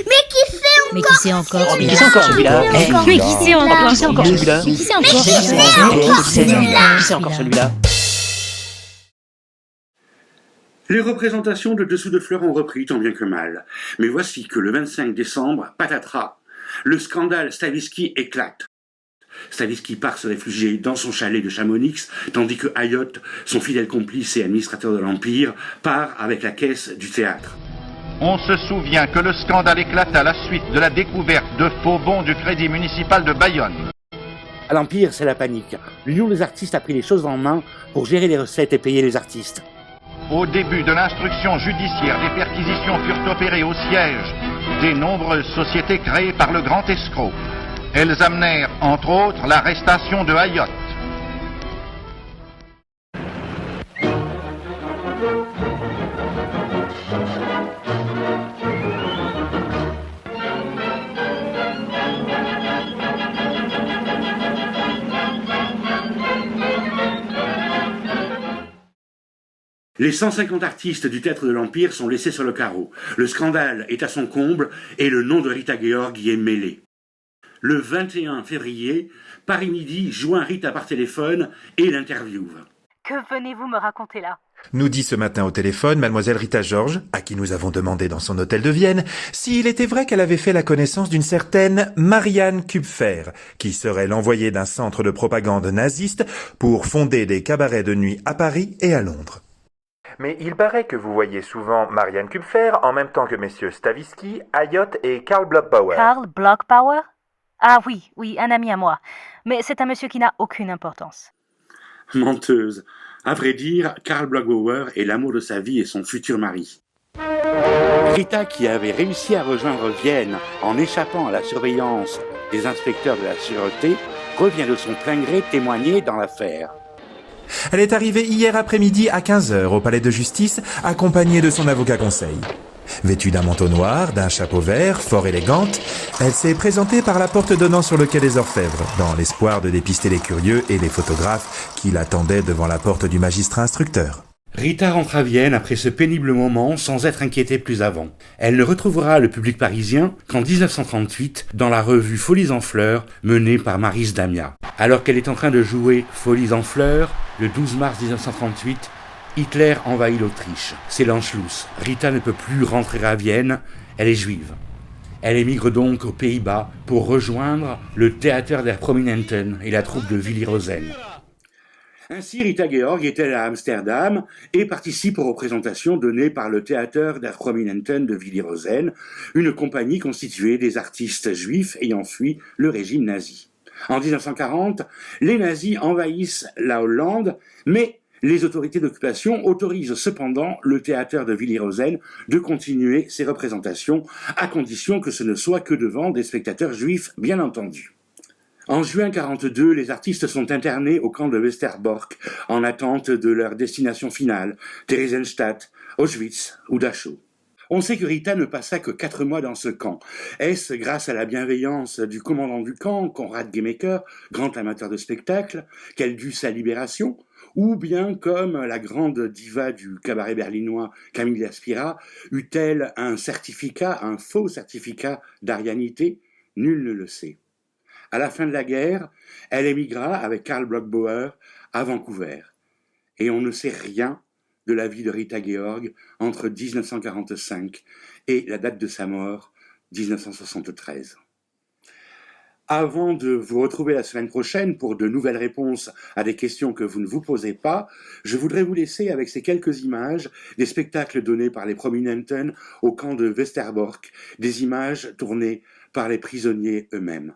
Mais qui c'est encore Mais qui c'est encore celui-là Mais qui c'est encore Qui c'est encore celui-là Mais qui c'est encore Qui c'est encore celui-là Les représentations de Dessous de Fleurs ont repris tant bien que mal. Mais voici que le 25 décembre, patatras, le scandale Stavisky éclate. Stavisky part se réfugier dans son chalet de Chamonix, tandis que Hayot, son fidèle complice et administrateur de l'Empire, part avec la caisse du théâtre. On se souvient que le scandale éclate à la suite de la découverte de faux bons du Crédit municipal de Bayonne. À l'Empire, c'est la panique. L'Union des artistes a pris les choses en main pour gérer les recettes et payer les artistes. Au début de l'instruction judiciaire, des perquisitions furent opérées au siège des nombreuses sociétés créées par le grand escroc. Elles amenèrent, entre autres, l'arrestation de Hayot. Les 150 artistes du Théâtre de l'Empire sont laissés sur le carreau. Le scandale est à son comble et le nom de Rita Georg y est mêlé. Le 21 février, Paris Midi joint Rita par téléphone et l'interviewe. Que venez-vous me raconter là ? Nous dit ce matin au téléphone mademoiselle Rita Georg, à qui nous avons demandé dans son hôtel de Vienne, s'il était vrai qu'elle avait fait la connaissance d'une certaine Marianne Kupfer, qui serait l'envoyée d'un centre de propagande naziste pour fonder des cabarets de nuit à Paris et à Londres. Mais il paraît que vous voyez souvent Marianne Kupfer en même temps que messieurs Stavisky, Hayot et Karl Bloch-Bauer. Karl Bloch-Bauer ? Ah oui, un ami à moi. Mais c'est un monsieur qui n'a aucune importance. Menteuse. À vrai dire, Karl Bloch-Bauer est l'amour de sa vie et son futur mari. Rita, qui avait réussi à rejoindre Vienne en échappant à la surveillance des inspecteurs de la sûreté, revient de son plein gré témoigner dans l'affaire. Elle est arrivée hier après-midi à 15h au palais de justice, accompagnée de son avocat conseil. Vêtue d'un manteau noir, d'un chapeau vert, fort élégante, elle s'est présentée par la porte donnant sur le quai des Orfèvres, dans l'espoir de dépister les curieux et les photographes qui l'attendaient devant la porte du magistrat instructeur. Rita rentre à Vienne après ce pénible moment sans être inquiétée plus avant. Elle ne retrouvera le public parisien qu'en 1938 dans la revue Folies en fleurs menée par Maryse Damia. Alors qu'elle est en train de jouer Folies en fleurs, le 12 mars 1938, Hitler envahit l'Autriche. C'est l'Anschluss. Rita ne peut plus rentrer à Vienne, elle est juive. Elle émigre donc aux Pays-Bas pour rejoindre le Theater der Prominenten et la troupe de Willy Rosen. Ainsi, Rita Georg est-elle à Amsterdam et participe aux représentations données par le Theater der Prominenten de Willy Rosen, une compagnie constituée des artistes juifs ayant fui le régime nazi. En 1940, les nazis envahissent la Hollande, mais les autorités d'occupation autorisent cependant le théâtre de Willy Rosen de continuer ses représentations, à condition que ce ne soit que devant des spectateurs juifs, bien entendu. En juin 1942, les artistes sont internés au camp de Westerbork en attente de leur destination finale, Theresienstadt, Auschwitz ou Dachau. On sait que Rita ne passa que 4 mois dans ce camp. Est-ce grâce à la bienveillance du commandant du camp, Konrad Gemmecker, grand amateur de spectacle, qu'elle dut sa libération, ou bien, comme la grande diva du cabaret berlinois Camille Aspira, eut-elle un faux certificat d'arianité? Nul ne le sait. À la fin de la guerre, elle émigra avec Karl Bloch-Bauer à Vancouver. Et on ne sait rien de la vie de Rita Georg entre 1945 et la date de sa mort, 1973. Avant de vous retrouver la semaine prochaine pour de nouvelles réponses à des questions que vous ne vous posez pas, je voudrais vous laisser avec ces quelques images des spectacles donnés par les Prominenten au camp de Westerbork, des images tournées par les prisonniers eux-mêmes.